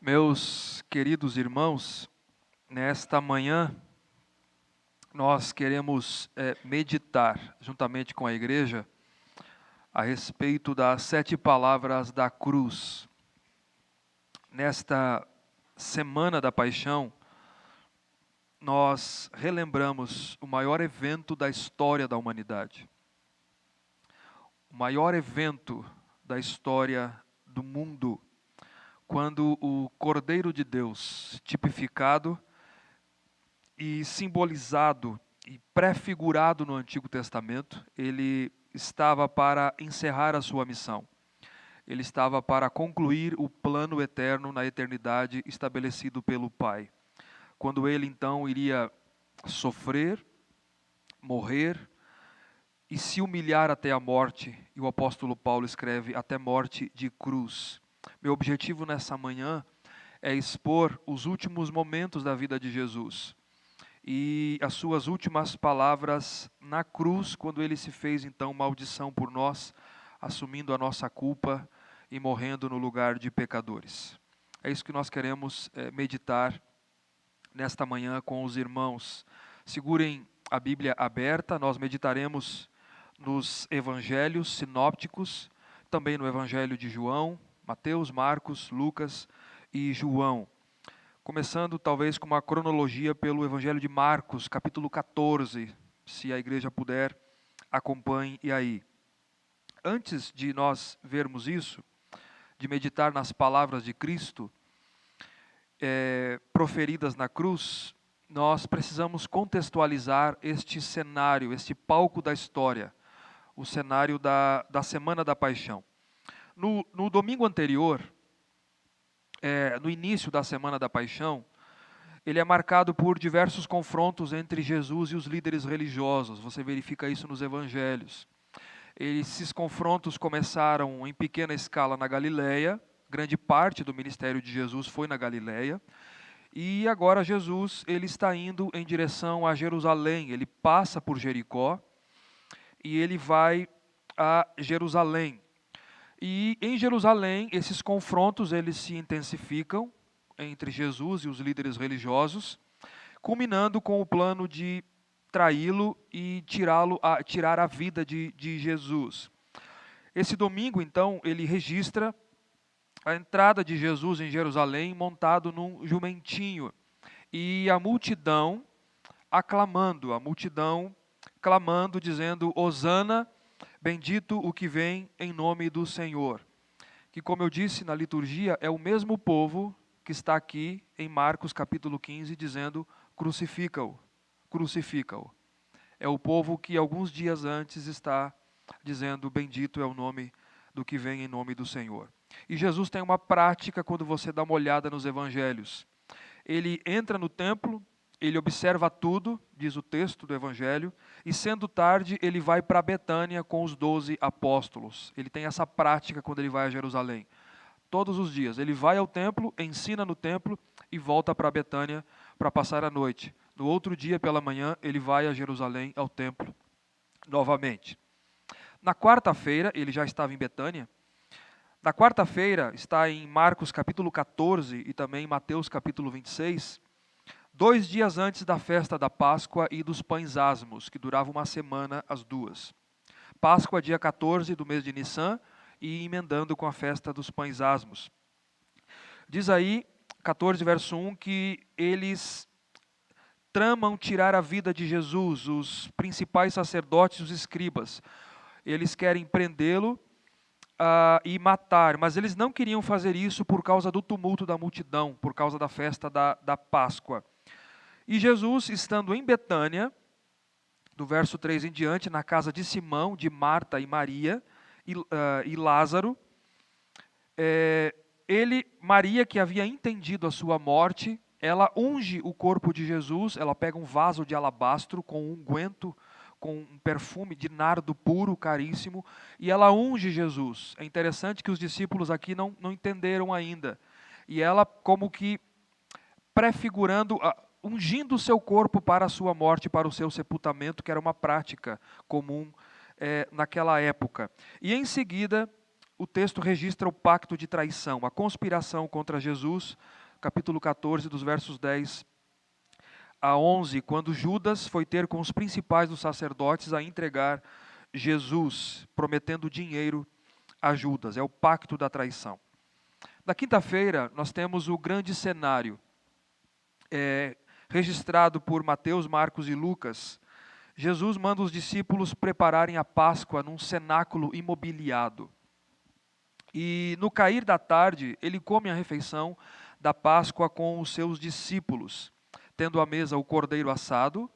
Meus queridos irmãos, nesta manhã nós queremos meditar, juntamente com a igreja, a respeito das 7 palavras da cruz. Nesta Semana da Paixão, nós relembramos o maior evento da história da humanidade. O maior evento da história do mundo, quando o Cordeiro de Deus, tipificado e simbolizado e prefigurado no Antigo Testamento, ele estava para encerrar a sua missão. Ele estava para concluir o plano eterno na eternidade estabelecido pelo Pai. Quando ele então iria sofrer, morrer e se humilhar até a morte, e o apóstolo Paulo escreve até morte de cruz. Meu objetivo nessa manhã é expor os últimos momentos da vida de Jesus e as suas últimas palavras na cruz, quando ele se fez então maldição por nós, assumindo a nossa culpa e morrendo no lugar de pecadores. É isso que nós queremos meditar nesta manhã com os irmãos. Segurem a Bíblia aberta, nós meditaremos nos evangelhos sinópticos, também no evangelho de João, Mateus, Marcos, Lucas e João. Começando talvez com uma cronologia pelo evangelho de Marcos, capítulo 14, se a igreja puder, acompanhe aí. Antes de nós vermos isso, de meditar nas palavras de Cristo, proferidas na cruz, nós precisamos contextualizar este cenário, este palco da história, o cenário da Semana da Paixão. No domingo anterior, no início da Semana da Paixão, ele é marcado por diversos confrontos entre Jesus e os líderes religiosos. Você verifica isso nos evangelhos. Esses confrontos começaram em pequena escala na Galileia, grande parte do ministério de Jesus foi na Galileia, e agora Jesus ele está indo em direção a Jerusalém, ele passa por Jericó e ele vai a Jerusalém. E em Jerusalém, esses confrontos eles se intensificam entre Jesus e os líderes religiosos, culminando com o plano de traí-lo e tirar a vida de Jesus. Esse domingo, então, ele registra a entrada de Jesus em Jerusalém montado num jumentinho e a multidão aclamando, clamando, dizendo: Hosana, bendito o que vem em nome do Senhor. Que, como eu disse na liturgia, é o mesmo povo que está aqui em Marcos capítulo 15 dizendo: crucifica-o, crucifica-o. É o povo que alguns dias antes está dizendo: bendito é o nome do que vem em nome do Senhor. E Jesus tem uma prática quando você dá uma olhada nos evangelhos. Ele entra no templo, ele observa tudo, diz o texto do evangelho, e sendo tarde ele vai para Betânia com os 12 apóstolos. Ele tem essa prática quando ele vai a Jerusalém. Todos os dias, ele vai ao templo, ensina no templo e volta para Betânia para passar a noite. No outro dia, pela manhã, ele vai a Jerusalém, ao templo, novamente. Na quarta-feira, ele já estava em Betânia. Na quarta-feira, está em Marcos capítulo 14 e também em Mateus capítulo 26, 2 dias antes da festa da Páscoa e dos pães asmos, que durava uma semana as duas. Páscoa, dia 14 do mês de Nissan, e emendando com a festa dos pães asmos. Diz aí, 14 verso 1, que eles tramam tirar a vida de Jesus, os principais sacerdotes, os escribas. Eles querem prendê-lo e matar, mas eles não queriam fazer isso por causa do tumulto da multidão, por causa da festa da Páscoa. E Jesus, estando em Betânia, do verso 3 em diante, na casa de Simão, de Marta e Maria e Lázaro, Maria, que havia entendido a sua morte, ela unge o corpo de Jesus, ela pega um vaso de alabastro com um unguento, com um perfume de nardo puro, caríssimo, e ela unge Jesus. É interessante que os discípulos aqui não entenderam ainda. E ela como que prefigurando, ungindo o seu corpo para a sua morte, para o seu sepultamento, que era uma prática comum naquela época. E em seguida, o texto registra o pacto de traição, a conspiração contra Jesus, capítulo 14, dos versos 10 a 11, quando Judas foi ter com os principais dos sacerdotes a entregar Jesus, prometendo dinheiro a Judas. É o pacto da traição. Na quinta-feira, nós temos o grande cenário, registrado por Mateus, Marcos e Lucas. Jesus manda os discípulos prepararem a Páscoa num cenáculo imobiliado. E no cair da tarde, ele come a refeição da Páscoa com os seus discípulos, tendo à mesa o cordeiro assado,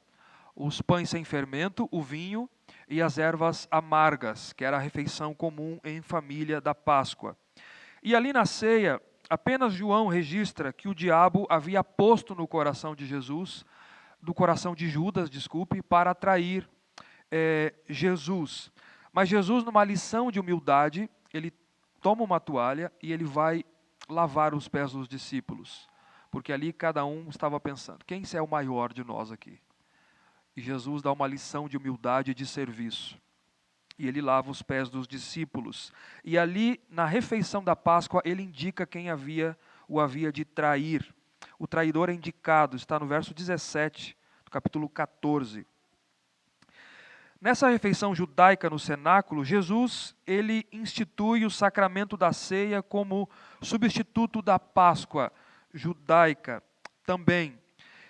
os pães sem fermento, o vinho e as ervas amargas, que era a refeição comum em família da Páscoa. E ali na ceia, apenas João registra que o diabo havia posto no coração de Jesus, do coração de Judas, desculpe, para atrair Jesus. Mas Jesus, numa lição de humildade, ele toma uma toalha e ele vai lavar os pés dos discípulos. Porque ali cada um estava pensando, quem é o maior de nós aqui? E Jesus dá uma lição de humildade e de serviço. E ele lava os pés dos discípulos. E ali, na refeição da Páscoa, ele indica quem o havia de trair. O traidor é indicado, está no verso 17, do capítulo 14. Nessa refeição judaica no cenáculo, Jesus ele institui o sacramento da ceia como substituto da Páscoa judaica também.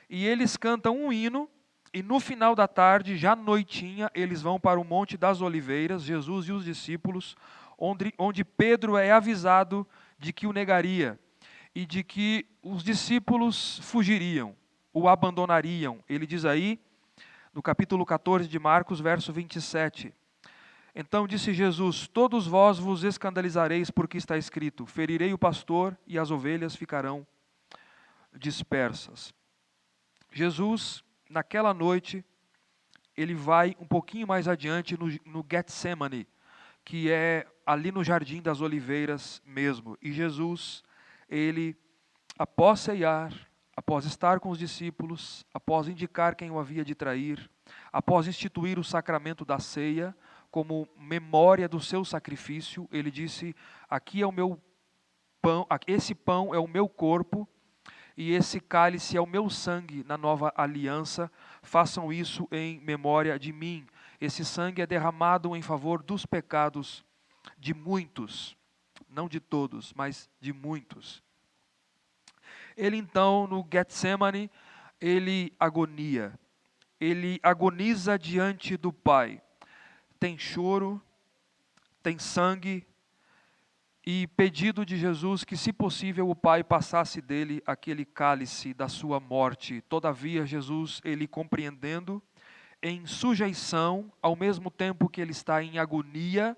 E eles cantam um hino, e no final da tarde, já noitinha, eles vão para o Monte das Oliveiras, Jesus e os discípulos, onde Pedro é avisado de que o negaria e de que os discípulos fugiriam, o abandonariam. Ele diz aí, no capítulo 14 de Marcos, verso 27. Então disse Jesus, todos vós vos escandalizareis porque está escrito, ferirei o pastor e as ovelhas ficarão dispersas. Jesus, naquela noite, ele vai um pouquinho mais adiante no Getsemane, que é ali no Jardim das Oliveiras mesmo. E Jesus, ele, após ceiar, após estar com os discípulos, após indicar quem o havia de trair, após instituir o sacramento da ceia, como memória do seu sacrifício, ele disse, aqui é o meu pão, esse pão é o meu corpo, e esse cálice é o meu sangue na nova aliança, façam isso em memória de mim. Esse sangue é derramado em favor dos pecados de muitos, não de todos, mas de muitos. Ele então, no Getsemane, ele agoniza diante do Pai. Tem choro, tem sangue, e pedido de Jesus que, se possível, o Pai passasse dele aquele cálice da sua morte. Todavia, Jesus, ele compreendendo, em sujeição, ao mesmo tempo que ele está em agonia,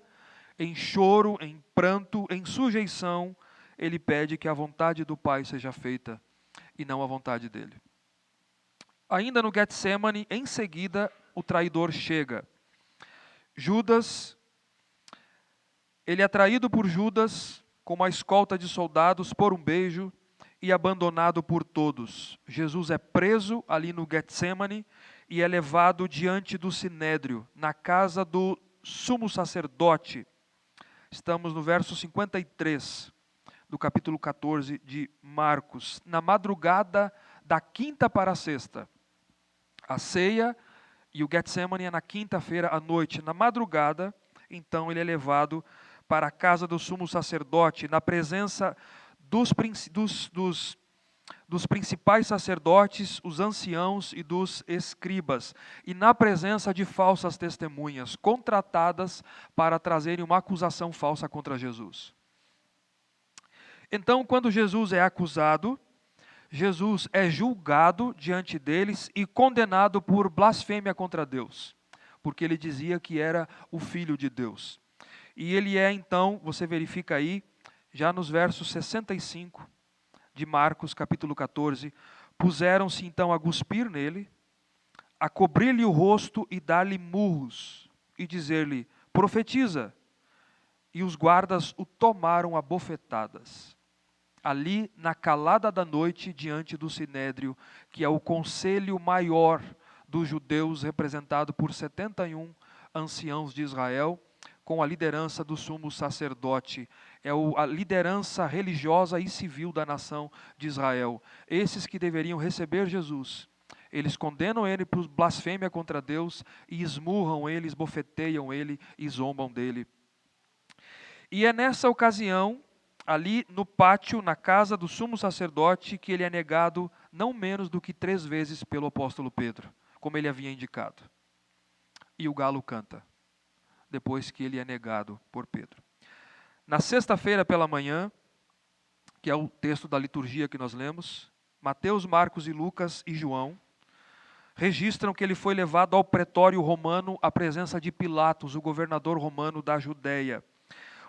em choro, em pranto, em sujeição, ele pede que a vontade do Pai seja feita e não a vontade dele. Ainda no Getsemane, em seguida, o traidor chega. Judas, ele é traído por Judas, com uma escolta de soldados, por um beijo, e abandonado por todos. Jesus é preso ali no Getsemane e é levado diante do Sinédrio, na casa do sumo sacerdote. Estamos no verso 53 do capítulo 14 de Marcos. Na madrugada da quinta para a sexta, a ceia e o Getsemane é na quinta-feira à noite. Na madrugada, então, ele é levado para a casa do sumo sacerdote, na presença dos principais sacerdotes, os anciãos e dos escribas, e na presença de falsas testemunhas, contratadas para trazerem uma acusação falsa contra Jesus. Então, quando Jesus é acusado, Jesus é julgado diante deles e condenado por blasfêmia contra Deus, porque ele dizia que era o Filho de Deus. E ele é então, você verifica aí, já nos versos 65 de Marcos, capítulo 14, puseram-se então a cuspir nele, a cobrir-lhe o rosto e dar-lhe murros, e dizer-lhe, profetiza. E os guardas o tomaram a bofetadas. Ali, na calada da noite, diante do Sinédrio, que é o conselho maior dos judeus, representado por 71 anciãos de Israel, com a liderança do sumo sacerdote. É a liderança religiosa e civil da nação de Israel. Esses que deveriam receber Jesus. Eles condenam ele por blasfêmia contra Deus e esmurram ele, esbofeteiam ele e zombam dele. E é nessa ocasião, ali no pátio, na casa do sumo sacerdote, que ele é negado não menos do que 3 vezes pelo apóstolo Pedro, como ele havia indicado. E o galo canta, depois que ele é negado por Pedro. Na sexta-feira pela manhã, que é o texto da liturgia que nós lemos, Mateus, Marcos e Lucas e João registram que ele foi levado ao pretório romano à presença de Pilatos, o governador romano da Judéia,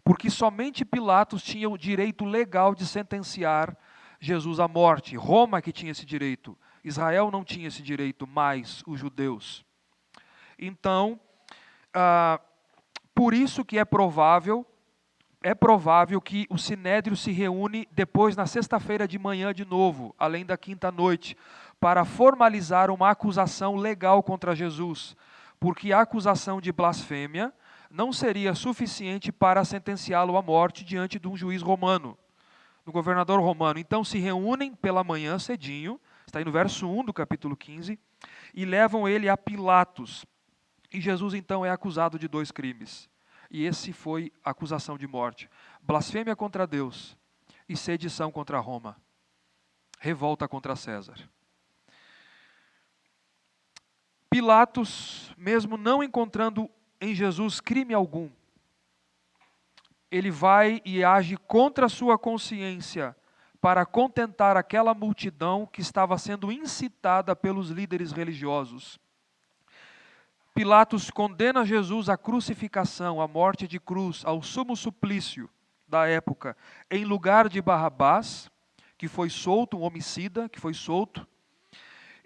porque somente Pilatos tinha o direito legal de sentenciar Jesus à morte. Roma que tinha esse direito. Israel não tinha esse direito, mas os judeus. Então, por isso que é provável que o Sinédrio se reúne depois na sexta-feira de manhã de novo, além da quinta-noite, para formalizar uma acusação legal contra Jesus, porque a acusação de blasfêmia não seria suficiente para sentenciá-lo à morte diante de um juiz romano, do governador romano. Então se reúnem pela manhã cedinho, está aí no verso 1 do capítulo 15, e levam ele a Pilatos. E Jesus então é acusado de 2 crimes. E esse foi a acusação de morte: blasfêmia contra Deus e sedição contra Roma. Revolta contra César. Pilatos, mesmo não encontrando em Jesus crime algum, ele vai e age contra a sua consciência para contentar aquela multidão que estava sendo incitada pelos líderes religiosos. Pilatos condena Jesus à crucificação, à morte de cruz, ao sumo suplício da época, em lugar de Barrabás, que foi solto, um homicida que foi solto.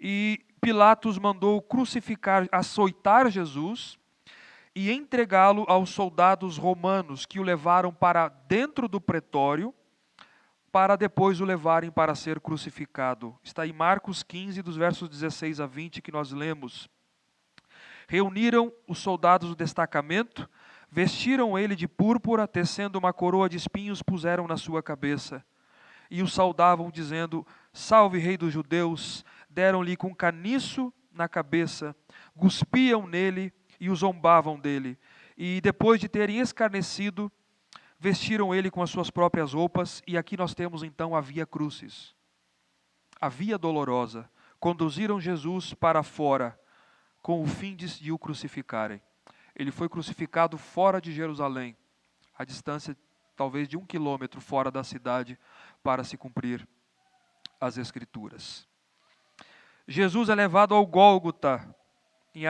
E Pilatos mandou crucificar, açoitar Jesus e entregá-lo aos soldados romanos, que o levaram para dentro do pretório, para depois o levarem para ser crucificado. Está em Marcos 15, dos versos 16 a 20, que nós lemos. Reuniram os soldados do destacamento, vestiram ele de púrpura, tecendo uma coroa de espinhos, puseram na sua cabeça. E o saudavam, dizendo: Salve, rei dos judeus! Deram-lhe com caniço na cabeça, cuspiam nele e o zombavam dele. E depois de terem escarnecido, vestiram ele com as suas próprias roupas. E aqui nós temos então a via crucis, a via dolorosa. Conduziram Jesus para fora, com o fim de o crucificarem. Ele foi crucificado fora de Jerusalém, a distância talvez de 1 quilômetro fora da cidade, para se cumprir as Escrituras. Jesus é levado ao Gólgota,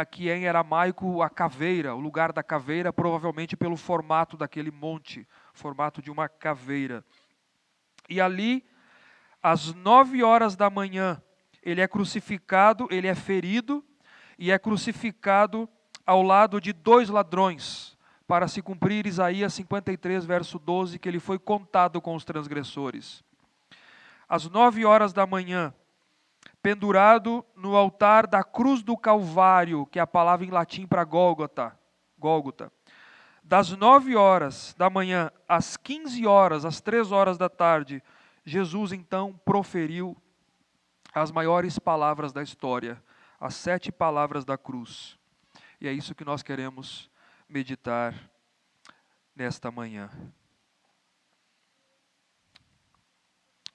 aqui em aramaico a caveira, o lugar da caveira, provavelmente pelo formato daquele monte, formato de uma caveira. E ali, às 9 horas da manhã, ele é crucificado, ele é ferido, e é crucificado ao lado de 2 ladrões, para se cumprir Isaías 53, verso 12, que ele foi contado com os transgressores. Às 9 horas da manhã, pendurado no altar da cruz do Calvário, que é a palavra em latim para Gólgota. Das 9 horas da manhã às 15 horas, às 3 horas da tarde, Jesus então proferiu as maiores palavras da história, as 7 palavras da cruz. E é isso que nós queremos meditar nesta manhã.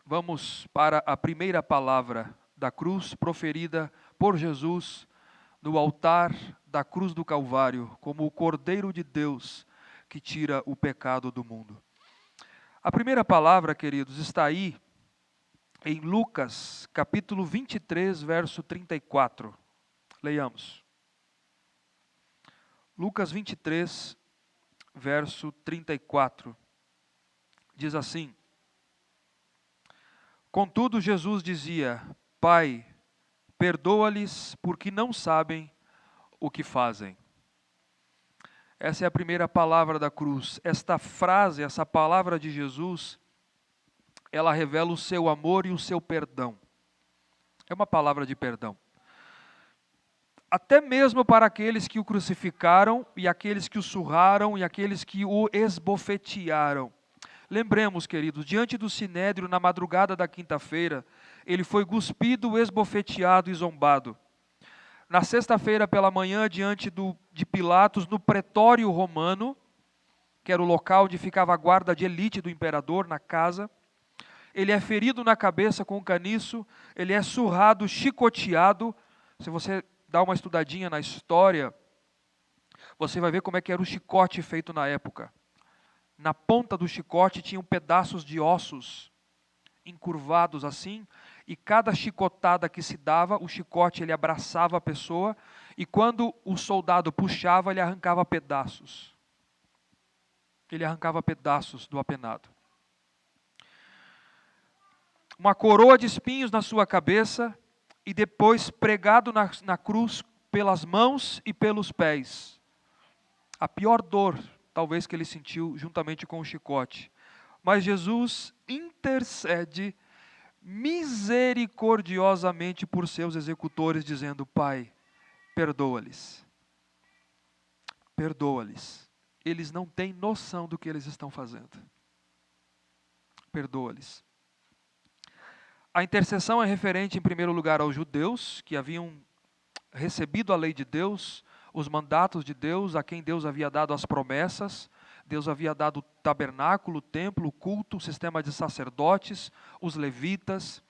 Vamos para a primeira palavra da cruz proferida por Jesus no altar da cruz do Calvário, como o Cordeiro de Deus que tira o pecado do mundo. A primeira palavra, queridos, está aí em Lucas, capítulo 23, verso 34. Leiamos. Lucas 23, verso 34. Diz assim: Contudo, Jesus dizia: Pai, perdoa-lhes, porque não sabem o que fazem. Essa é a primeira palavra da cruz. Esta frase, essa palavra de Jesus, ela revela o seu amor e o seu perdão. É uma palavra de perdão. até mesmo para aqueles que o crucificaram, e aqueles que o surraram, e aqueles que o esbofetearam. Lembremos, queridos, diante do sinédrio, na madrugada da quinta-feira, ele foi cuspido, esbofeteado e zombado. Na sexta-feira pela manhã, diante de Pilatos, no pretório romano, que era o local onde ficava a guarda de elite do imperador, na casa, ele é ferido na cabeça com um caniço, ele é surrado, chicoteado. Se você dá uma estudadinha na história, você vai ver como é que era o chicote feito na época. Na ponta do chicote tinham pedaços de ossos encurvados assim, e cada chicotada que se dava, o chicote ele abraçava a pessoa, e quando o soldado puxava, ele arrancava pedaços. Ele arrancava pedaços do apenado. Uma coroa de espinhos na sua cabeça, e depois pregado na cruz pelas mãos e pelos pés. A pior dor, talvez, que ele sentiu juntamente com o chicote. Mas Jesus intercede misericordiosamente por seus executores, dizendo: Pai, perdoa-lhes. Perdoa-lhes. Eles não têm noção do que eles estão fazendo. Perdoa-lhes. A intercessão é referente, em primeiro lugar, aos judeus, que haviam recebido a lei de Deus, os mandatos de Deus, a quem Deus havia dado as promessas. Deus havia dado o tabernáculo, o templo, o culto, o sistema de sacerdotes, os levitas,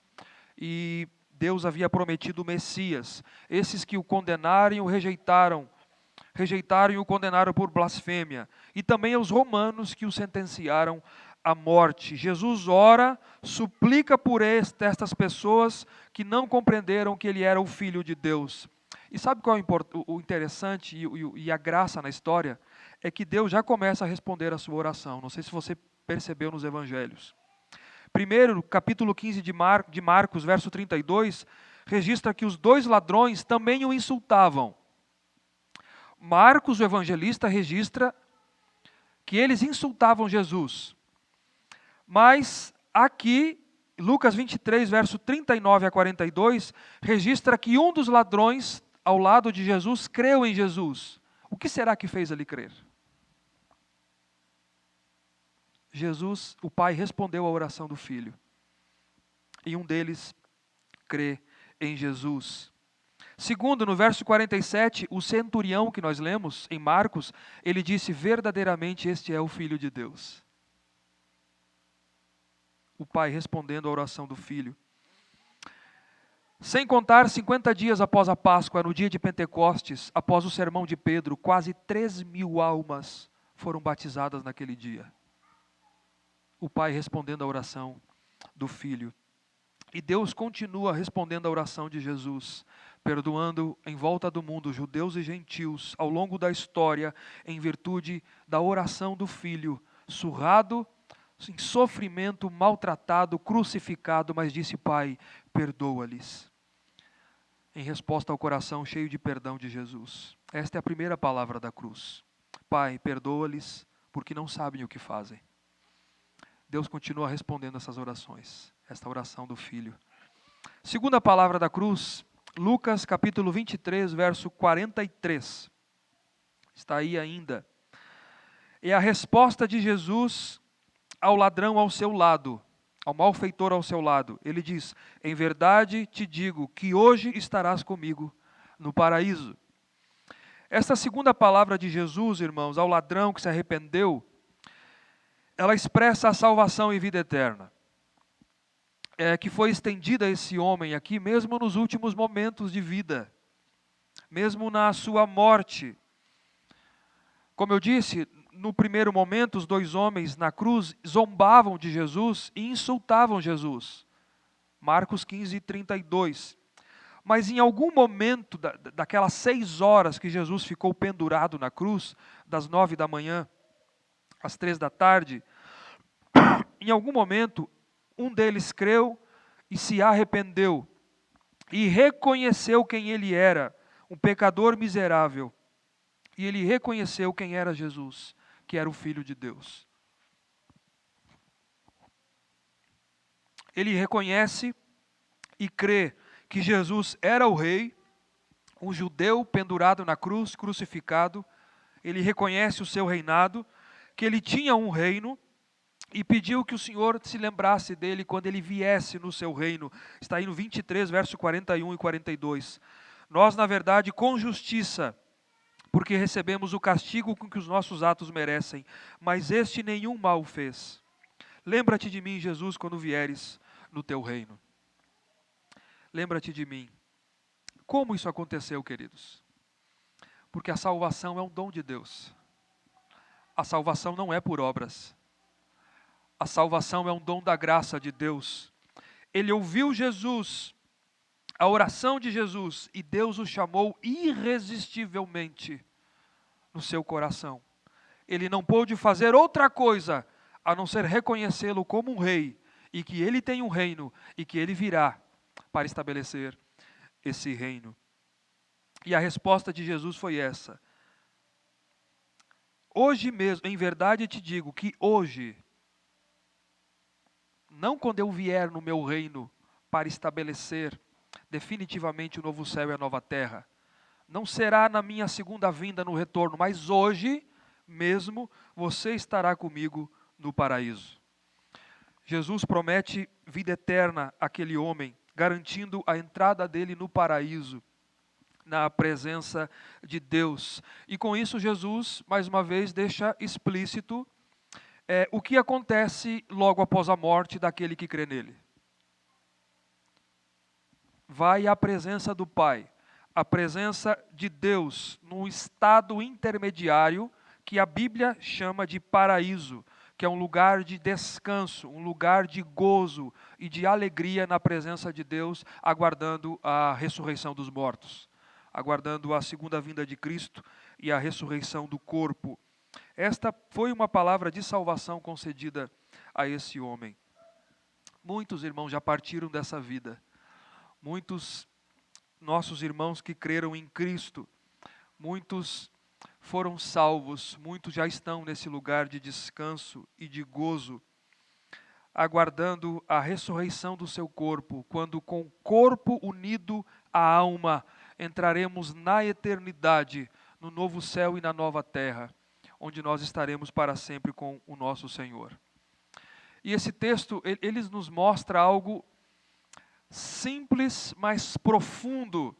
e Deus havia prometido o Messias. Esses que o condenaram e o rejeitaram e o condenaram por blasfêmia. E também aos romanos que o sentenciaram à morte. Jesus ora, suplica por estas pessoas que não compreenderam que ele era o Filho de Deus. E sabe qual é o interessante e a graça na história? É que Deus já começa a responder a sua oração. Não sei se você percebeu nos evangelhos. Primeiro, capítulo 15 de Marcos, verso 32, registra que os dois ladrões também o insultavam. Marcos, o evangelista, registra que eles insultavam Jesus. Mas aqui, Lucas 23, verso 39 a 42, registra que um dos ladrões, ao lado de Jesus, creu em Jesus. O que será que fez ele crer? Jesus, o Pai, respondeu à oração do Filho. E um deles crê em Jesus. Segundo, no verso 47, o centurião que nós lemos em Marcos, ele disse: verdadeiramente este é o Filho de Deus. O Pai respondendo à oração do Filho. Sem contar, 50 dias após a Páscoa, no dia de Pentecostes, após o sermão de Pedro, quase 3.000 almas foram batizadas naquele dia. O Pai respondendo à oração do Filho. E Deus continua respondendo à oração de Jesus, perdoando em volta do mundo judeus e gentios ao longo da história, em virtude da oração do Filho, surrado, em sofrimento, maltratado, crucificado, mas disse: Pai, perdoa-lhes. Em resposta ao coração cheio de perdão de Jesus. Esta é a primeira palavra da cruz. Pai, perdoa-lhes, porque não sabem o que fazem. Deus continua respondendo essas orações, esta oração do Filho. Segunda palavra da cruz, Lucas capítulo 23, verso 43. Está aí ainda. É a resposta de Jesus ao ladrão ao seu lado, ao malfeitor ao seu lado. Ele diz: em verdade te digo que hoje estarás comigo no paraíso. Esta segunda palavra de Jesus, irmãos, ao ladrão que se arrependeu, ela expressa a salvação e vida eterna, que foi estendida a esse homem aqui, mesmo nos últimos momentos de vida, mesmo na sua morte. Como eu disse, no primeiro momento, os dois homens na cruz zombavam de Jesus e insultavam Jesus. Marcos 15, 32. Mas em algum momento, daquelas 6 horas que Jesus ficou pendurado na cruz, das 9 da manhã às 3 da tarde, em algum momento, um deles creu e se arrependeu e reconheceu quem ele era, um pecador miserável. E ele reconheceu quem era Jesus, que era o Filho de Deus. Ele reconhece e crê que Jesus era o Rei, um judeu pendurado na cruz, crucificado. Ele reconhece o seu reinado, que ele tinha um reino, e pediu que o Senhor se lembrasse dele quando ele viesse no seu reino. Está aí no 23, verso 41 e 42. Nós, na verdade, com justiça, porque recebemos o castigo com que os nossos atos merecem, mas este nenhum mal fez. Lembra-te de mim, Jesus, quando vieres no teu reino. Lembra-te de mim. Como isso aconteceu, queridos? Porque a salvação é um dom de Deus. A salvação não é por obras. A salvação é um dom da graça de Deus. Ele ouviu Jesus, a oração de Jesus, e Deus o chamou irresistivelmente no seu coração. Ele não pôde fazer outra coisa a não ser reconhecê-lo como um rei, e que ele tem um reino, e que ele virá para estabelecer esse reino. E a resposta de Jesus foi essa: hoje mesmo, em verdade te digo que hoje, não quando eu vier no meu reino para estabelecer definitivamente o novo céu e a nova terra, não será na minha segunda vinda no retorno, mas hoje mesmo você estará comigo no paraíso. Jesus promete vida eterna àquele homem, garantindo a entrada dele no paraíso, na presença de Deus. E com isso Jesus, mais uma vez, deixa explícito o que acontece logo após a morte daquele que crê nele. Vai à presença do Pai, a presença de Deus num estado intermediário que a Bíblia chama de paraíso, que é um lugar de descanso, um lugar de gozo e de alegria na presença de Deus, aguardando a ressurreição dos mortos, aguardando a segunda vinda de Cristo e a ressurreição do corpo. Esta foi uma palavra de salvação concedida a esse homem. Muitos irmãos já partiram dessa vida. Muitos nossos irmãos que creram em Cristo, muitos foram salvos, muitos já estão nesse lugar de descanso e de gozo, aguardando a ressurreição do seu corpo, quando com o corpo unido à alma entraremos na eternidade, no novo céu e na nova terra, onde nós estaremos para sempre com o nosso Senhor. E esse texto, ele nos mostra algo simples, mas profundo,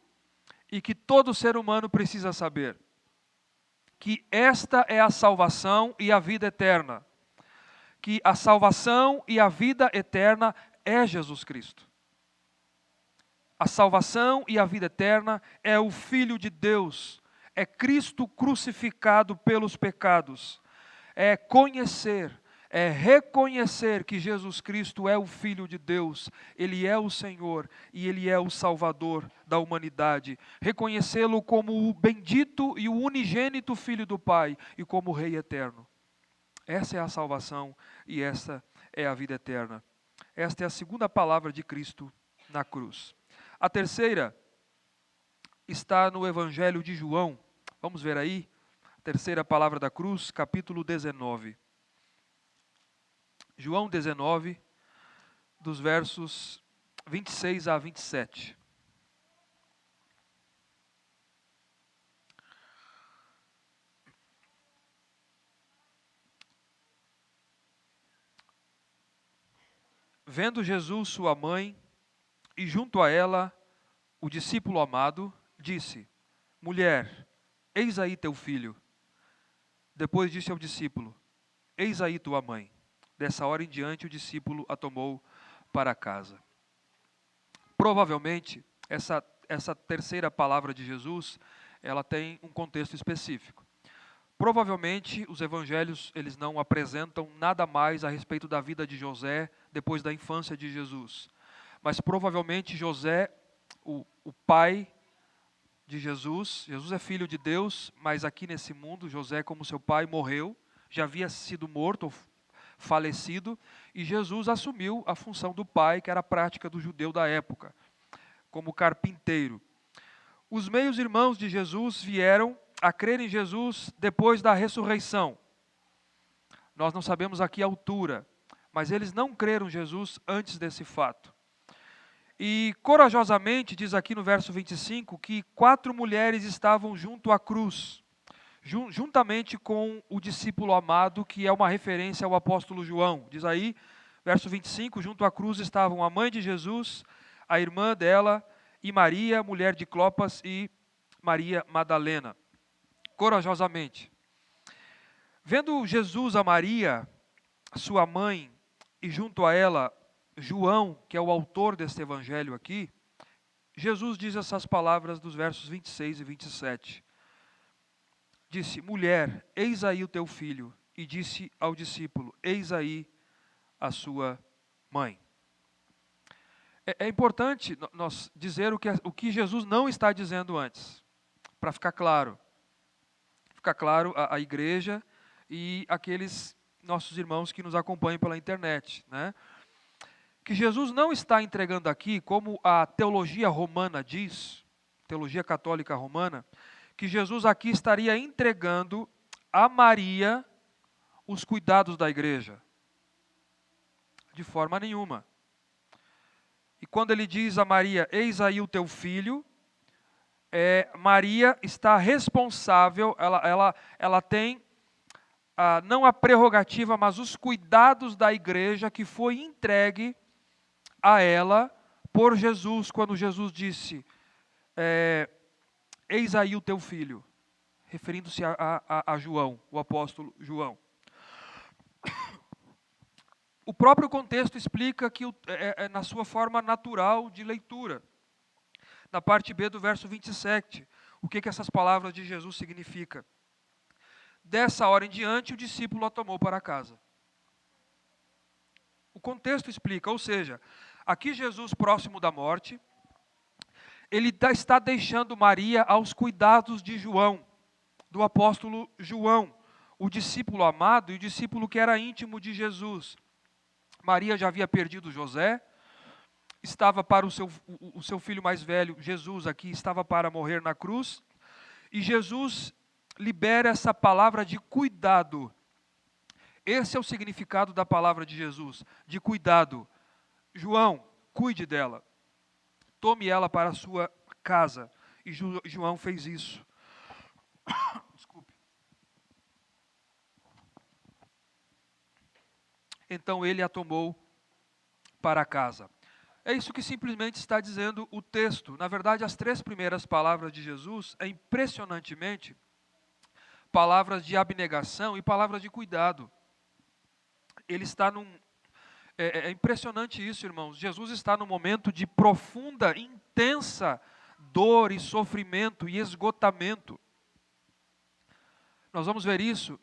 e que todo ser humano precisa saber. Que esta é a salvação e a vida eterna. Que a salvação e a vida eterna é Jesus Cristo. A salvação e a vida eterna é o Filho de Deus, é Cristo crucificado pelos pecados, é conhecer, é reconhecer que Jesus Cristo é o Filho de Deus, Ele é o Senhor e Ele é o Salvador da humanidade. Reconhecê-lo como o bendito e o unigênito Filho do Pai e como Rei eterno. Essa é a salvação e essa é a vida eterna. Esta é a segunda palavra de Cristo na cruz. A terceira está no Evangelho de João. Vamos ver aí, a terceira palavra da cruz, capítulo 19. João 19, dos versos 26 a 27. Vendo Jesus sua mãe, e junto a ela o discípulo amado, disse: Mulher, eis aí teu filho. Depois disse ao discípulo: Eis aí tua mãe. Dessa hora em diante o discípulo a tomou para casa. Provavelmente, essa terceira palavra de Jesus, ela tem um contexto específico. Provavelmente, os evangelhos, eles não apresentam nada mais a respeito da vida de José depois da infância de Jesus. Mas provavelmente José, o pai de Jesus é filho de Deus, mas aqui nesse mundo, José, como seu pai, morreu, já havia sido morto, falecido, e Jesus assumiu a função do pai, que era a prática do judeu da época, como carpinteiro. Os meios-irmãos de Jesus vieram a crer em Jesus depois da ressurreição. Nós não sabemos aqui a altura, mas eles não creram em Jesus antes desse fato. E corajosamente, diz aqui no verso 25, que 4 mulheres estavam junto à cruz, juntamente com o discípulo amado, que é uma referência ao apóstolo João. Diz aí, verso 25, junto à cruz estavam a mãe de Jesus, a irmã dela, e Maria, mulher de Clopas, e Maria Madalena. Corajosamente. Vendo Jesus a Maria, sua mãe, e junto a ela João, que é o autor deste evangelho aqui, Jesus diz essas palavras dos versos 26 e 27. Disse: mulher, eis aí o teu filho. E disse ao discípulo: eis aí a sua mãe. É importante nós dizer o que Jesus não está dizendo antes, para ficar claro. Ficar claro a igreja e aqueles nossos irmãos que nos acompanham pela internet, né? Que Jesus não está entregando aqui, como a teologia romana diz, teologia católica romana, que Jesus aqui estaria entregando a Maria os cuidados da igreja. De forma nenhuma. E quando ele diz a Maria, eis aí o teu filho, Maria está responsável, ela tem não a prerrogativa, mas os cuidados da igreja que foi entregue a ela por Jesus, quando Jesus disse, eis aí o teu filho, referindo-se a João, o apóstolo João. O próprio contexto explica que na sua forma natural de leitura. Na parte B do verso 27, o que essas palavras de Jesus significam? Dessa hora em diante, o discípulo a tomou para casa. O contexto explica, ou seja, aqui Jesus próximo da morte, ele está deixando Maria aos cuidados de João, do apóstolo João, o discípulo amado e o discípulo que era íntimo de Jesus. Maria já havia perdido José, estava para o seu filho mais velho, Jesus aqui, estava para morrer na cruz, e Jesus libera essa palavra de cuidado. Esse é o significado da palavra de Jesus, de cuidado. João, cuide dela, tome ela para a sua casa. E João fez isso. Desculpe. Então ele a tomou para casa. É isso que simplesmente está dizendo o texto. Na verdade, as 3 primeiras palavras de Jesus, impressionantemente, palavras de abnegação e palavras de cuidado. Ele está é impressionante isso, irmãos. Jesus está num momento de profunda, intensa dor e sofrimento e esgotamento. Nós vamos ver isso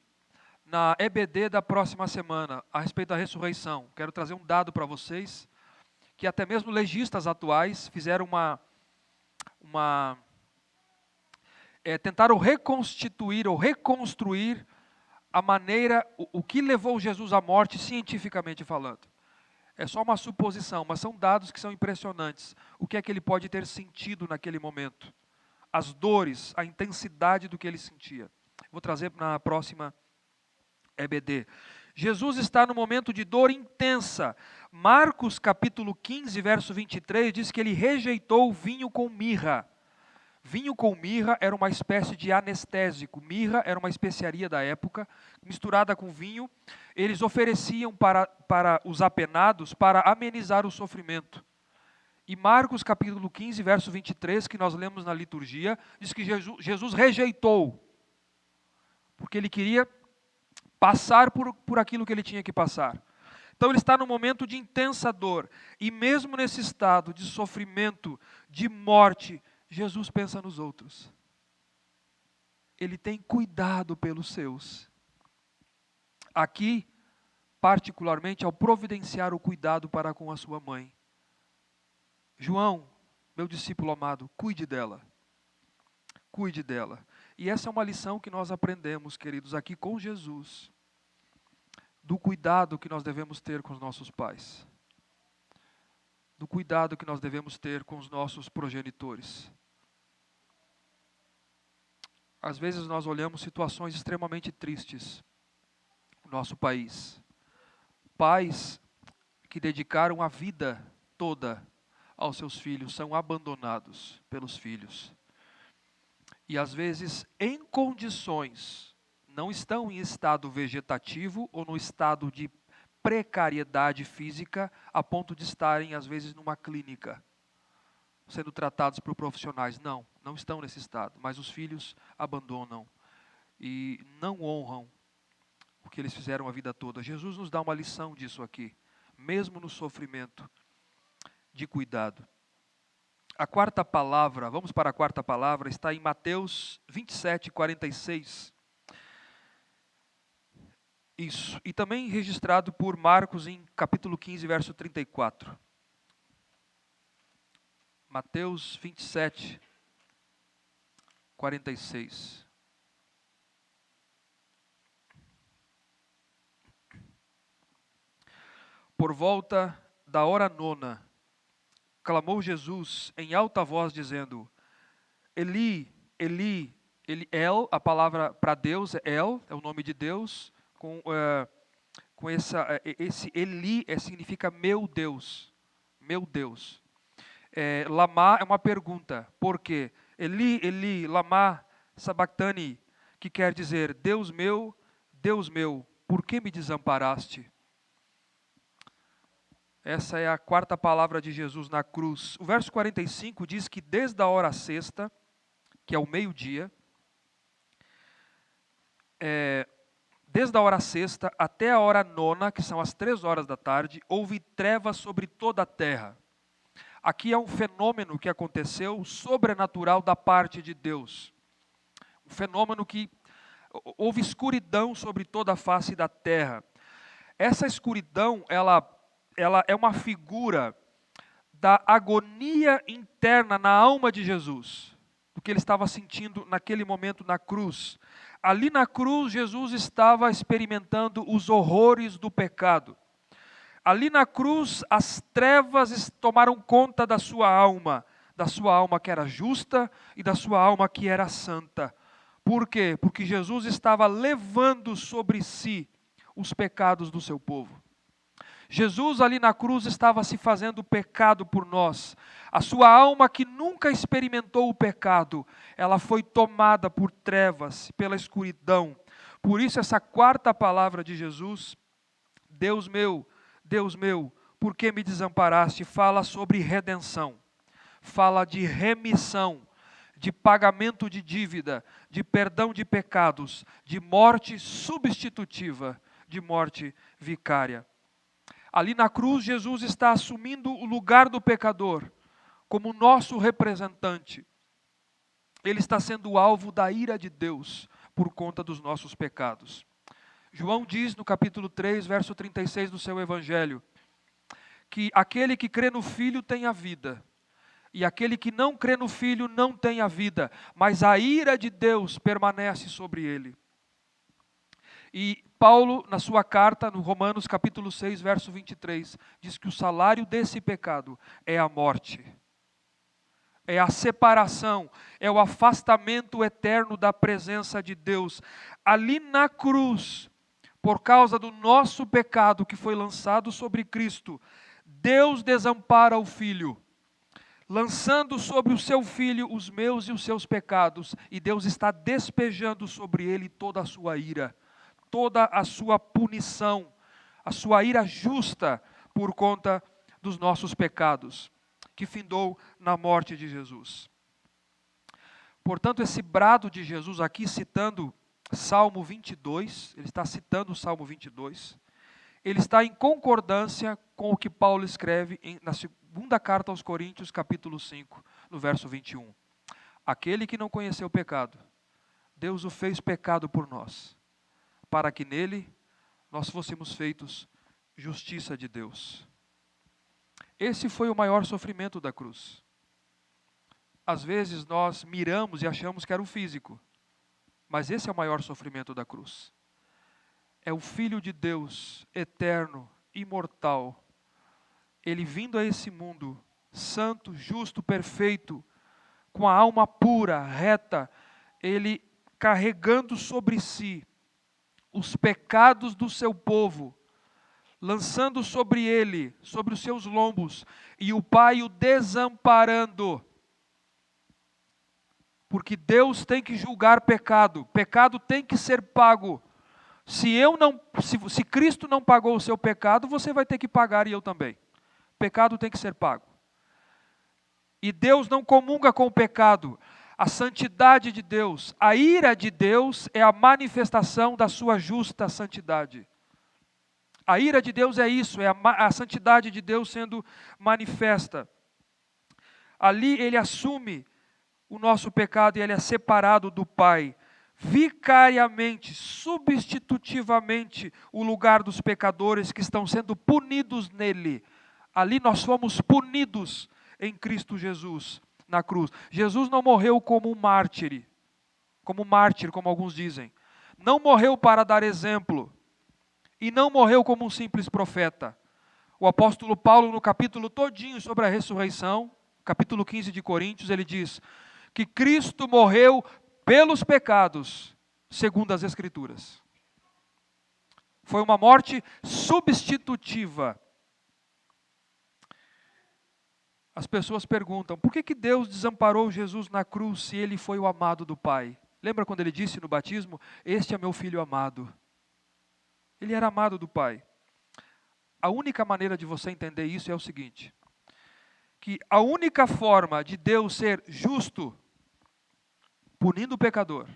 na EBD da próxima semana, a respeito da ressurreição. Quero trazer um dado para vocês, que até mesmo legistas atuais fizeram tentaram reconstituir ou reconstruir a maneira, o que levou Jesus à morte cientificamente falando. É só uma suposição, mas são dados que são impressionantes. O que é que ele pode ter sentido naquele momento? As dores, a intensidade do que ele sentia. Vou trazer na próxima EBD. Jesus está no momento de dor intensa. Marcos capítulo 15, verso 23, diz que ele rejeitou o vinho com mirra. Vinho com mirra era uma espécie de anestésico. Mirra era uma especiaria da época, misturada com vinho. Eles ofereciam para os apenados para amenizar o sofrimento. E Marcos capítulo 15, verso 23, que nós lemos na liturgia, diz que Jesus rejeitou, porque ele queria passar por aquilo que ele tinha que passar. Então ele está num momento de intensa dor, e mesmo nesse estado de sofrimento, de morte, Jesus pensa nos outros. Ele tem cuidado pelos seus. Aqui, particularmente, ao providenciar o cuidado para com a sua mãe. João, meu discípulo amado, cuide dela. Cuide dela. E essa é uma lição que nós aprendemos, queridos, aqui com Jesus. Do cuidado que nós devemos ter com os nossos pais. Do cuidado que nós devemos ter com os nossos progenitores. Às vezes nós olhamos situações extremamente tristes no nosso país. Pais que dedicaram a vida toda aos seus filhos, são abandonados pelos filhos. E às vezes em condições, não estão em estado vegetativo ou no estado de precariedade física, a ponto de estarem às vezes numa clínica, sendo tratados por profissionais. Não estão nesse estado, mas os filhos abandonam e não honram o que eles fizeram a vida toda. Jesus nos dá uma lição disso aqui, mesmo no sofrimento, de cuidado. A quarta palavra, vamos para a quarta palavra, está em Mateus 27, 46. Isso, e também registrado por Marcos em capítulo 15, verso 34. Mateus 27, 46. Por volta da hora nona, clamou Jesus em alta voz, dizendo: Eli, Eli, El, a palavra para Deus é El, é o nome de Deus, com esse Eli significa meu Deus, meu Deus. Lama é uma pergunta, por quê? Eli, Eli, lama sabachthani, que quer dizer, Deus meu, por que me desamparaste? Essa é a quarta palavra de Jesus na cruz. O verso 45 diz que desde a hora sexta, que é o meio-dia, desde a hora sexta até a hora nona, que são as 3 horas da tarde, houve trevas sobre toda a terra. Aqui é um fenômeno que aconteceu sobrenatural da parte de Deus. Um fenômeno que houve escuridão sobre toda a face da terra. Essa escuridão, ela é uma figura da agonia interna na alma de Jesus, do que ele estava sentindo naquele momento na cruz. Ali na cruz, Jesus estava experimentando os horrores do pecado. Ali na cruz, as trevas tomaram conta da sua alma que era justa e da sua alma que era santa. Por quê? Porque Jesus estava levando sobre si os pecados do seu povo. Jesus ali na cruz estava se fazendo pecado por nós. A sua alma que nunca experimentou o pecado, ela foi tomada por trevas, pela escuridão. Por isso essa quarta palavra de Jesus, Deus meu, por que me desamparaste? Fala sobre redenção, fala de remissão, de pagamento de dívida, de perdão de pecados, de morte substitutiva, de morte vicária. Ali na cruz, Jesus está assumindo o lugar do pecador, como nosso representante. Ele está sendo alvo da ira de Deus, por conta dos nossos pecados. João diz no capítulo 3, verso 36 do seu evangelho, que aquele que crê no Filho tem a vida, e aquele que não crê no Filho não tem a vida, mas a ira de Deus permanece sobre ele. E Paulo, na sua carta, no Romanos capítulo 6, verso 23, diz que o salário desse pecado é a morte. É a separação, é o afastamento eterno da presença de Deus. Ali na cruz, por causa do nosso pecado que foi lançado sobre Cristo, Deus desampara o Filho, lançando sobre o seu Filho os meus e os seus pecados, e Deus está despejando sobre ele toda a sua ira, toda a sua punição, a sua ira justa por conta dos nossos pecados, que findou na morte de Jesus. Portanto, esse brado de Jesus aqui, citando Salmo 22, ele está citando o Salmo 22, ele está em concordância com o que Paulo escreve na segunda carta aos Coríntios, capítulo 5, no verso 21. Aquele que não conheceu o pecado, Deus o fez pecado por nós, para que nele nós fôssemos feitos justiça de Deus. Esse foi o maior sofrimento da cruz. Às vezes nós miramos e achamos que era o físico, mas esse é o maior sofrimento da cruz. É o Filho de Deus, eterno, imortal, ele vindo a esse mundo, santo, justo, perfeito, com a alma pura, reta, ele carregando sobre si os pecados do seu povo, lançando sobre ele, sobre os seus lombos, e o Pai o desamparando. Porque Deus tem que julgar pecado, pecado tem que ser pago. Se Cristo não pagou o seu pecado, você vai ter que pagar e eu também. Pecado tem que ser pago. E Deus não comunga com o pecado. A santidade de Deus, a ira de Deus é a manifestação da sua justa santidade. A ira de Deus é isso, é a santidade de Deus sendo manifesta. Ali ele assume o nosso pecado e ele é separado do Pai. Vicariamente, substitutivamente, o lugar dos pecadores que estão sendo punidos nele. Ali nós fomos punidos em Cristo Jesus, na cruz. Jesus não morreu como mártir, como alguns dizem. Não morreu para dar exemplo. E não morreu como um simples profeta. O apóstolo Paulo, no capítulo todinho sobre a ressurreição, capítulo 15 de Coríntios, ele diz que Cristo morreu pelos pecados, segundo as Escrituras. Foi uma morte substitutiva. As pessoas perguntam, por que Deus desamparou Jesus na cruz se ele foi o amado do Pai? Lembra quando ele disse no batismo, este é meu filho amado? Ele era amado do Pai. A única maneira de você entender isso é o seguinte, que a única forma de Deus ser justo, punindo o pecador,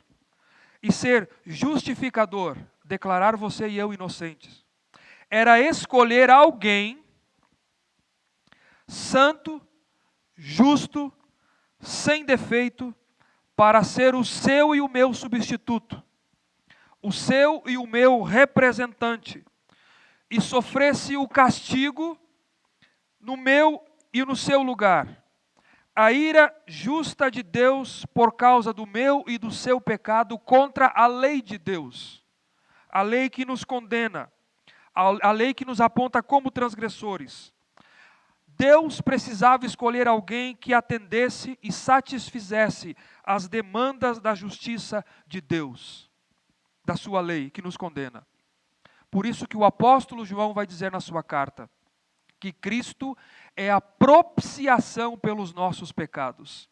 e ser justificador, declarar você e eu inocentes, era escolher alguém santo, justo, sem defeito, para ser o seu e o meu substituto, o seu e o meu representante, e sofresse o castigo no meu e no seu lugar. A ira justa de Deus por causa do meu e do seu pecado contra a lei de Deus. A lei que nos condena, a lei que nos aponta como transgressores. Deus precisava escolher alguém que atendesse e satisfizesse as demandas da justiça de Deus, da sua lei que nos condena. Por isso que o apóstolo João vai dizer na sua carta, que Cristo é a propiciação pelos nossos pecados.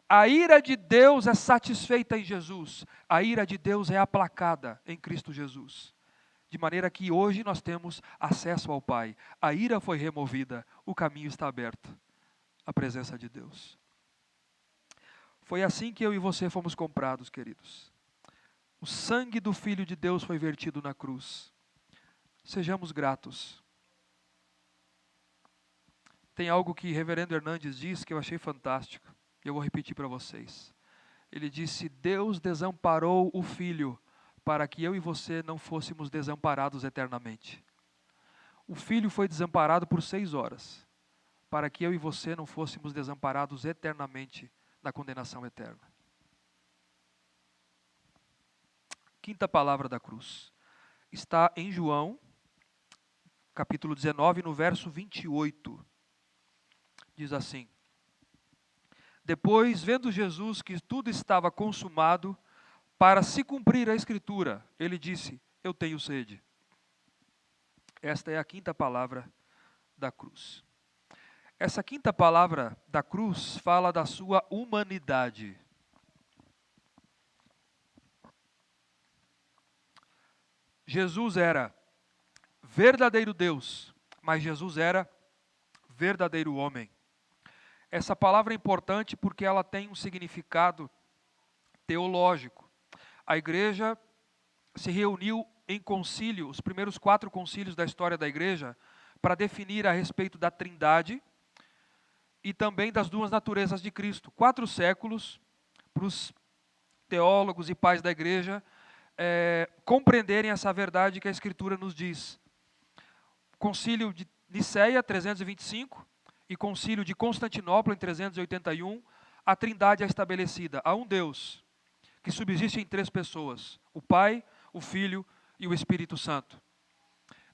A ira de Deus é satisfeita em Jesus, a ira de Deus é aplacada em Cristo Jesus. De maneira que hoje nós temos acesso ao Pai. A ira foi removida, o caminho está aberto à presença de Deus. Foi assim que eu e você fomos comprados, queridos. O sangue do Filho de Deus foi vertido na cruz. Sejamos gratos. Tem algo que Reverendo Hernandes diz que eu achei fantástico. E eu vou repetir para vocês. Ele disse, Deus desamparou o Filho para que eu e você não fôssemos desamparados eternamente. O Filho foi desamparado por 6 horas, para que eu e você não fôssemos desamparados eternamente na condenação eterna. Quinta palavra da cruz. Está em João, capítulo 19, no verso 28. Diz assim, depois, vendo Jesus que tudo estava consumado, para se cumprir a Escritura, ele disse, eu tenho sede. Esta é a quinta palavra da cruz. Essa quinta palavra da cruz fala da sua humanidade. Jesus era verdadeiro Deus, mas Jesus era verdadeiro homem. Essa palavra é importante porque ela tem um significado teológico. A igreja se reuniu em concílio, os primeiros 4 concílios da história da igreja, para definir a respeito da Trindade e também das 2 naturezas de Cristo. 4 séculos para os teólogos e pais da igreja compreenderem essa verdade que a Escritura nos diz. Concílio de Niceia, 325, e concílio de Constantinopla, em 381, a Trindade é estabelecida. Há um Deus que subsiste em 3 pessoas, o Pai, o Filho e o Espírito Santo.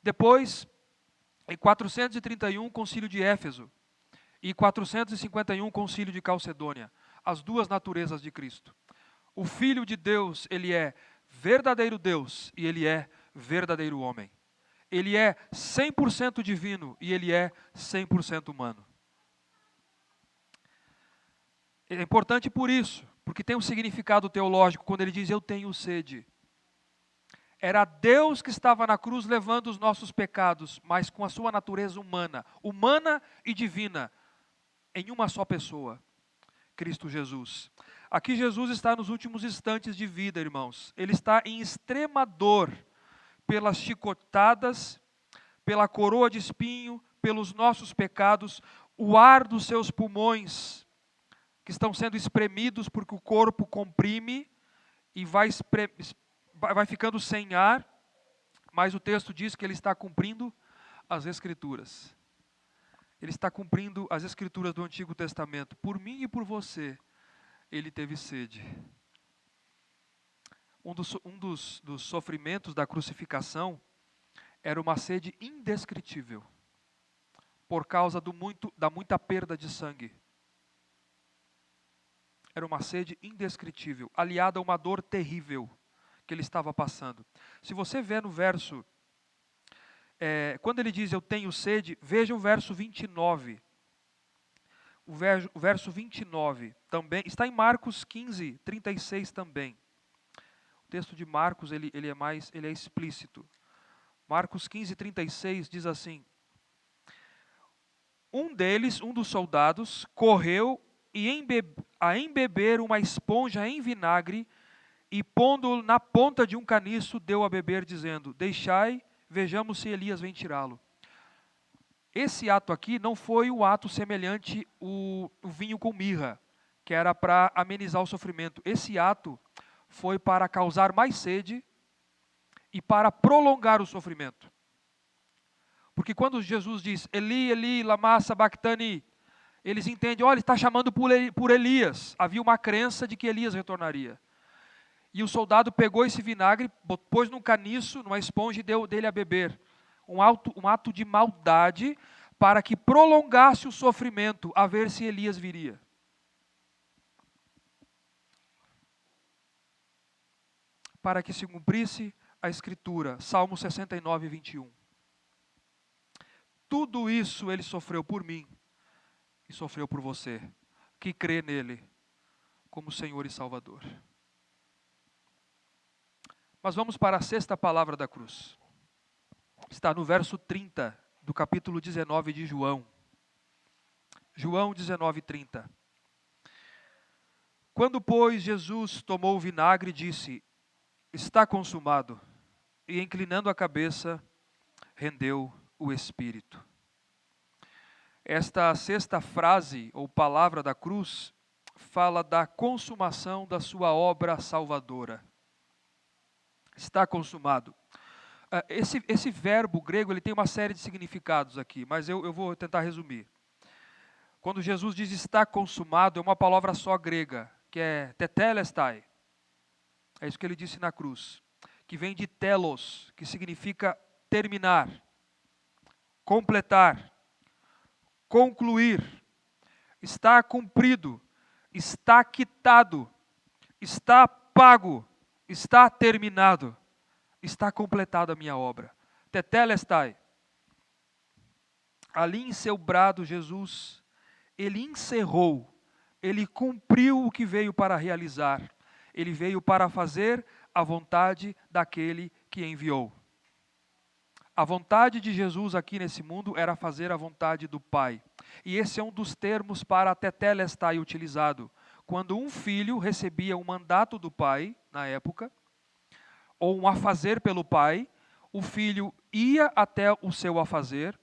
Depois, em 431, concílio de Éfeso, e 451, concílio de Calcedônia, as 2 naturezas de Cristo. O Filho de Deus, ele é verdadeiro Deus e ele é verdadeiro homem. Ele é 100% divino e ele é 100% humano. É importante por isso, porque tem um significado teológico quando ele diz eu tenho sede. Era Deus que estava na cruz levando os nossos pecados, mas com a sua natureza humana, humana e divina, em uma só pessoa, Cristo Jesus. Aqui Jesus está nos últimos instantes de vida, irmãos. Ele está em extrema dor pelas chicotadas, pela coroa de espinho, pelos nossos pecados, o ar dos seus pulmões, que estão sendo espremidos porque o corpo comprime e vai ficando sem ar, mas o texto diz que ele está cumprindo as Escrituras. Ele está cumprindo as Escrituras do Antigo Testamento. Por mim e por você, ele teve sede. Um dos sofrimentos da crucificação era uma sede indescritível, por causa da muita perda de sangue. Era uma sede indescritível, aliada a uma dor terrível que ele estava passando. Se você vê no verso, quando ele diz eu tenho sede, veja o verso 29. O verso 29 também, está em Marcos 15, 36 também. O texto de Marcos ele é explícito. Marcos 15, 36 diz assim: um dos soldados, correu a embeber uma esponja em vinagre e pondo na ponta de um caniço, deu a beber, dizendo, deixai, vejamos se Elias vem tirá-lo. Esse ato aqui não foi o ato semelhante o vinho com mirra, que era para amenizar o sofrimento. Esse ato foi para causar mais sede e para prolongar o sofrimento. Porque quando Jesus diz, Eli, Eli, lama sabachthani, eles entendem, olha, ele está chamando por Elias. Havia uma crença de que Elias retornaria. E o soldado pegou esse vinagre, pôs num caniço, numa esponja e deu dele a beber. Um ato de maldade para que prolongasse o sofrimento, a ver se Elias viria. Para que se cumprisse a Escritura, Salmo 69, 21. Tudo isso ele sofreu por mim e sofreu por você, que crê nele como Senhor e Salvador. Mas vamos para a sexta palavra da cruz. Está no verso 30 do capítulo 19 de João. João 19, 30. Quando, pois, Jesus tomou o vinagre, disse, está consumado, e inclinando a cabeça, rendeu o Espírito. Esta sexta frase, ou palavra da cruz, fala da consumação da sua obra salvadora. Está consumado. Esse verbo grego ele tem uma série de significados aqui, mas eu vou tentar resumir. Quando Jesus diz está consumado, é uma palavra só grega, que é tetelestai. É isso que ele disse na cruz, que vem de telos, que significa terminar, completar, concluir. Está cumprido, está quitado, está pago, está terminado. Está completada a minha obra. Tetelestai. Ali em seu brado, Jesus, ele encerrou, ele cumpriu o que veio para realizar. Ele veio para fazer a vontade daquele que enviou. A vontade de Jesus aqui nesse mundo era fazer a vontade do Pai. E esse é um dos termos para tetelestai utilizado. Quando um filho recebia um mandato do pai, na época, ou um afazer pelo pai, o filho ia até o seu afazer,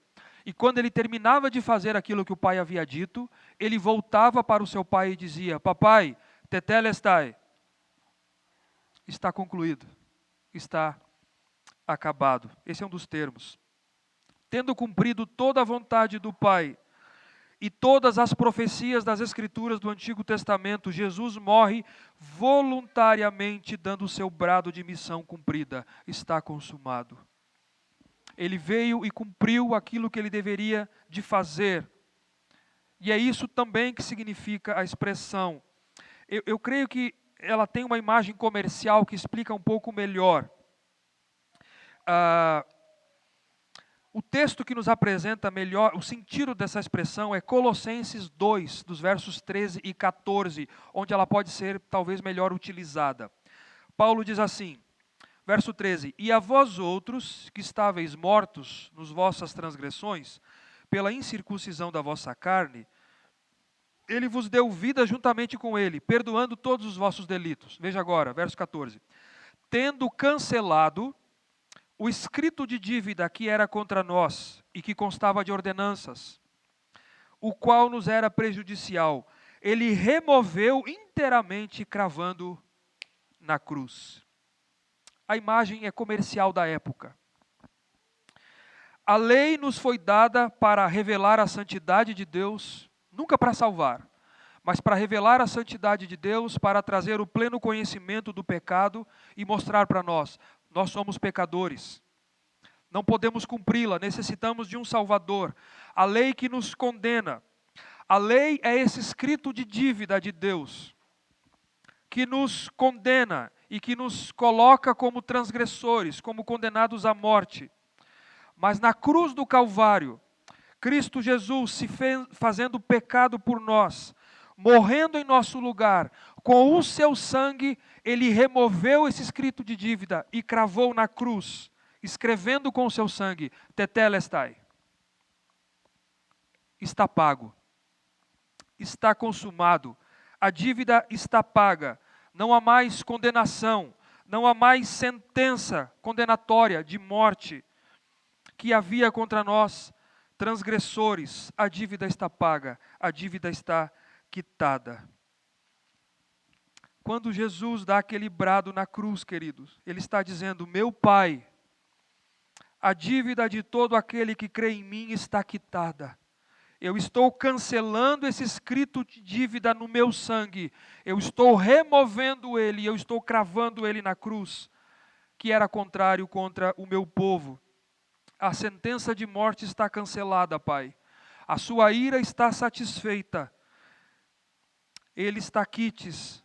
e quando ele terminava de fazer aquilo que o pai havia dito, ele voltava para o seu pai e dizia, papai, tetelestai, está concluído, está acabado. Esse é um dos termos. Tendo cumprido toda a vontade do Pai, e todas as profecias das Escrituras do Antigo Testamento, Jesus morre voluntariamente, dando o seu brado de missão cumprida. Está consumado. Ele veio e cumpriu aquilo que ele deveria de fazer. E é isso também que significa a expressão. Eu creio que ela tem uma imagem comercial que explica um pouco melhor. O texto que nos apresenta melhor o sentido dessa expressão é Colossenses 2, dos versos 13 e 14, onde ela pode ser talvez melhor utilizada. Paulo diz assim, verso 13: E a vós outros, que estáveis mortos nos vossas transgressões, pela incircuncisão da vossa carne, ele vos deu vida juntamente com ele, perdoando todos os vossos delitos. Veja agora, verso 14. Tendo cancelado o escrito de dívida que era contra nós e que constava de ordenanças, o qual nos era prejudicial, ele removeu inteiramente, cravando na cruz. A imagem é comercial da época. A lei nos foi dada para revelar a santidade de Deus, nunca para salvar, mas para revelar a santidade de Deus, para trazer o pleno conhecimento do pecado e mostrar para nós somos pecadores. Não podemos cumpri-la, necessitamos de um Salvador. A lei que nos condena. A lei é esse escrito de dívida de Deus, que nos condena e que nos coloca como transgressores, como condenados à morte. Mas na cruz do Calvário, Cristo Jesus se fez fazendo pecado por nós, morrendo em nosso lugar, com o seu sangue, ele removeu esse escrito de dívida e cravou na cruz, escrevendo com o seu sangue, tetelestai. Está pago. Está consumado. A dívida está paga. Não há mais condenação. Não há mais sentença condenatória de morte que havia contra nós, transgressores. A dívida está paga. A dívida está quitada. Quando Jesus dá aquele brado na cruz, queridos, ele está dizendo, meu Pai, a dívida de todo aquele que crê em mim está quitada. Eu estou cancelando esse escrito de dívida no meu sangue. Eu estou removendo ele, eu estou cravando ele na cruz, que era contrário contra o meu povo. A sentença de morte está cancelada, Pai. A sua ira está satisfeita. Ele está quites.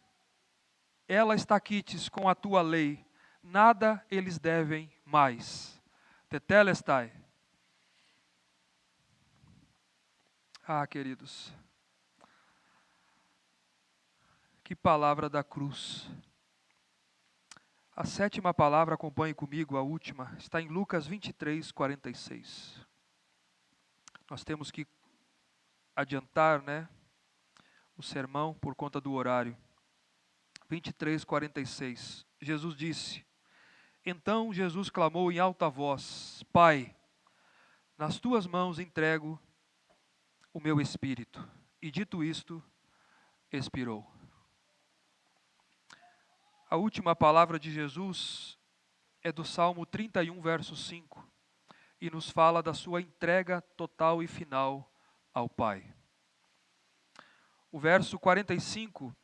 Ela está quites com a tua lei. Nada eles devem mais. Tetelestai. Ah, queridos, que palavra da cruz. A sétima palavra, acompanhe comigo, a última, está em Lucas 23, 46. Nós temos que adiantar, o sermão por conta do horário. 23, 46. Jesus disse, então Jesus clamou em alta voz, Pai, nas tuas mãos entrego o meu espírito. E dito isto, expirou. A última palavra de Jesus é do Salmo 31, verso 5, e nos fala da sua entrega total e final ao Pai. O verso 45,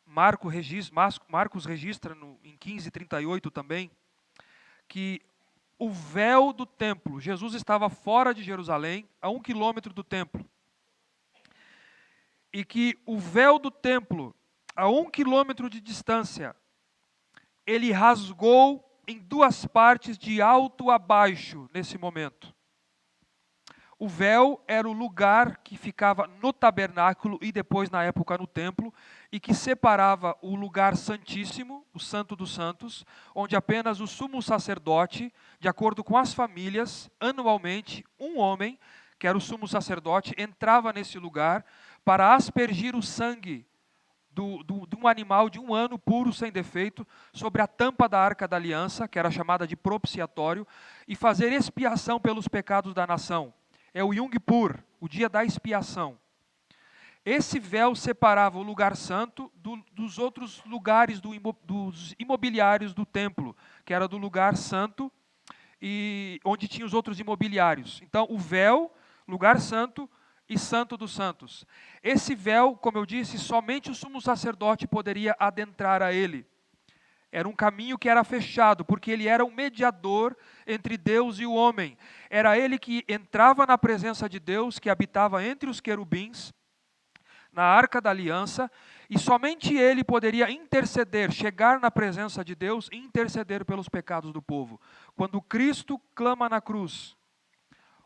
Marcos registra em 15:38 também, que o véu do templo, Jesus estava fora de Jerusalém, a 1 quilômetro do templo. E que o véu do templo, a 1 quilômetro de distância, ele rasgou em duas partes de alto a baixo nesse momento. O véu era o lugar que ficava no tabernáculo e depois na época no templo, e que separava o lugar santíssimo, o santo dos santos, onde apenas o sumo sacerdote, de acordo com as famílias, anualmente, um homem, que era o sumo sacerdote, entrava nesse lugar para aspergir o sangue de um animal de um ano puro, sem defeito, sobre a tampa da Arca da Aliança, que era chamada de propiciatório, e fazer expiação pelos pecados da nação. É o Yom Kippur, o dia da expiação. Esse véu separava o lugar santo dos outros lugares dos imobiliários do templo, que era do lugar santo, e onde tinha os outros imobiliários. Então, o véu, lugar santo e santo dos santos. Esse véu, como eu disse, somente o sumo sacerdote poderia adentrar a ele. Era um caminho que era fechado, porque ele era um mediador entre Deus e o homem. Era ele que entrava na presença de Deus, que habitava entre os querubins, na Arca da Aliança, e somente ele poderia interceder, chegar na presença de Deus e interceder pelos pecados do povo. Quando Cristo clama na cruz,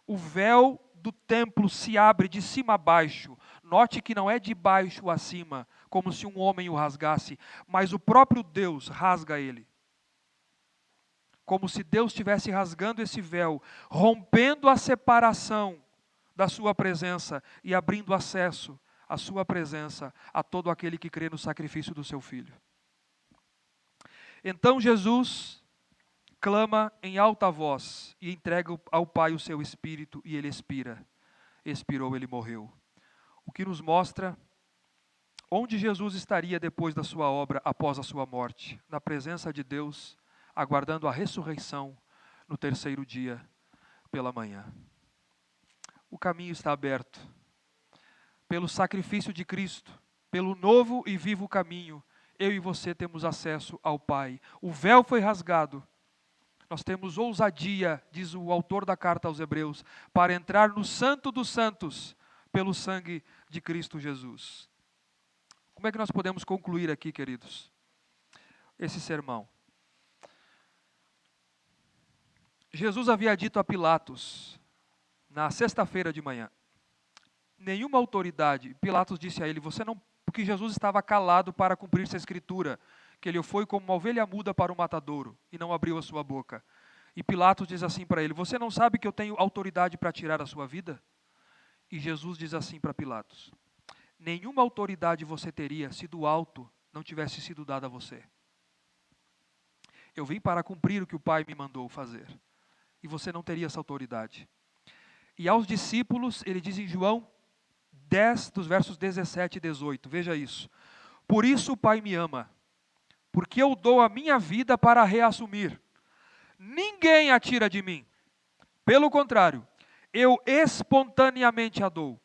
o véu do templo se abre de cima a baixo. Note que não é de baixo a cima, como se um homem o rasgasse, mas o próprio Deus rasga ele. Como se Deus estivesse rasgando esse véu, rompendo a separação da sua presença e abrindo acesso à sua presença a todo aquele que crê no sacrifício do seu Filho. Então Jesus clama em alta voz e entrega ao Pai o seu Espírito e ele expira. Expirou, ele morreu. O que nos mostra onde Jesus estaria depois da sua obra, após a sua morte, na presença de Deus, aguardando a ressurreição no terceiro dia pela manhã. O caminho está aberto. Pelo sacrifício de Cristo, pelo novo e vivo caminho, eu e você temos acesso ao Pai. O véu foi rasgado. Nós temos ousadia, diz o autor da carta aos Hebreus, para entrar no Santo dos Santos, pelo sangue de Cristo Jesus. Como é que nós podemos concluir aqui, queridos, esse sermão? Jesus havia dito a Pilatos, na sexta-feira de manhã, nenhuma autoridade, Pilatos disse a ele, você não, porque Jesus estava calado para cumprir-se a escritura, que ele foi como uma ovelha muda para o matadouro, e não abriu a sua boca. E Pilatos diz assim para ele, você não sabe que eu tenho autoridade para tirar a sua vida? E Jesus diz assim para Pilatos, nenhuma autoridade você teria se do alto não tivesse sido dada a você. Eu vim para cumprir o que o Pai me mandou fazer, e você não teria essa autoridade. E aos discípulos, ele diz em João 10, dos versos 17 e 18, veja isso. Por isso o Pai me ama, porque eu dou a minha vida para reassumir. Ninguém a tira de mim. Pelo contrário, eu espontaneamente a dou.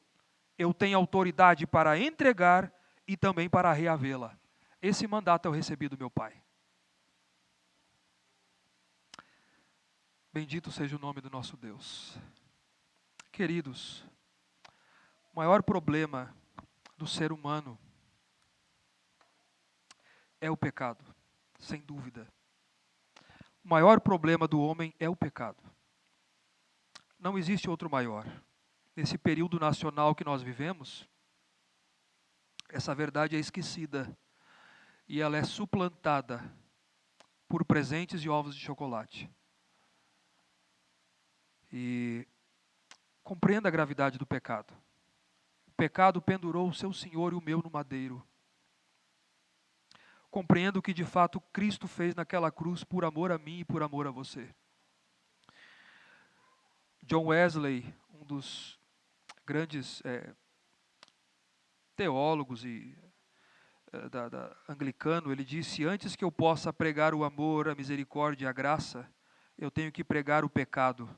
Eu tenho autoridade para entregar e também para reavê-la. Esse mandato eu recebi do meu Pai. Bendito seja o nome do nosso Deus. Queridos, o maior problema do ser humano é o pecado, sem dúvida. O maior problema do homem é o pecado. Não existe outro maior. Nesse período nacional que nós vivemos, essa verdade é esquecida e ela é suplantada por presentes e ovos de chocolate. E compreenda a gravidade do pecado. O pecado pendurou o seu Senhor e o meu no madeiro. Compreenda o que de fato Cristo fez naquela cruz por amor a mim e por amor a você. John Wesley, um dos grandes teólogos e anglicano, ele disse, antes que eu possa pregar o amor, a misericórdia e a graça, eu tenho que pregar o pecado,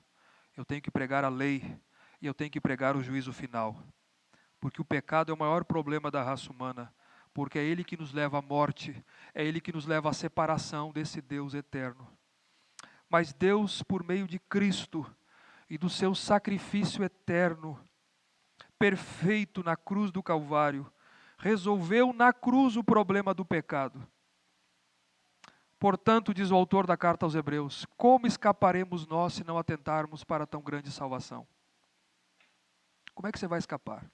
eu tenho que pregar a lei e eu tenho que pregar o juízo final. Porque o pecado é o maior problema da raça humana, porque é ele que nos leva à morte, é ele que nos leva à separação desse Deus eterno. Mas Deus, por meio de Cristo e do seu sacrifício eterno, perfeito na cruz do Calvário, resolveu na cruz o problema do pecado. Portanto, diz o autor da carta aos Hebreus, como escaparemos nós se não atentarmos para tão grande salvação? Como é que você vai escapar?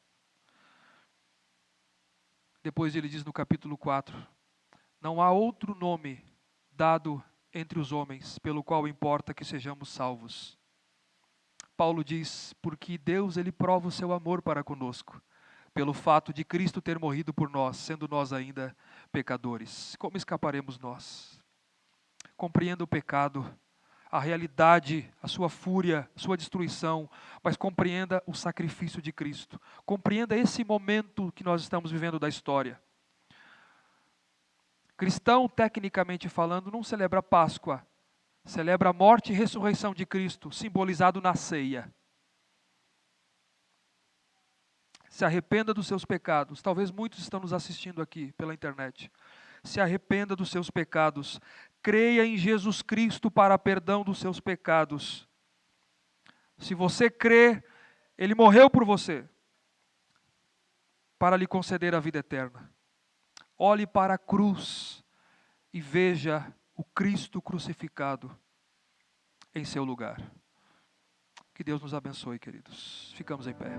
Depois ele diz no capítulo 4, não há outro nome dado entre os homens pelo qual importa que sejamos salvos. Paulo diz, porque Deus ele prova o seu amor para conosco, pelo fato de Cristo ter morrido por nós, sendo nós ainda pecadores. Como escaparemos nós? Compreenda o pecado, a realidade, a sua fúria, a sua destruição, mas compreenda o sacrifício de Cristo. Compreenda esse momento que nós estamos vivendo da história. Cristão, tecnicamente falando, não celebra Páscoa, celebra a morte e ressurreição de Cristo, simbolizado na ceia. Se arrependa dos seus pecados. Talvez muitos estão nos assistindo aqui pela internet. Se arrependa dos seus pecados. Creia em Jesus Cristo para perdão dos seus pecados. Se você crê, Ele morreu por você, para lhe conceder a vida eterna. Olhe para a cruz e veja o Cristo crucificado em seu lugar. Que Deus nos abençoe, queridos. Ficamos em pé.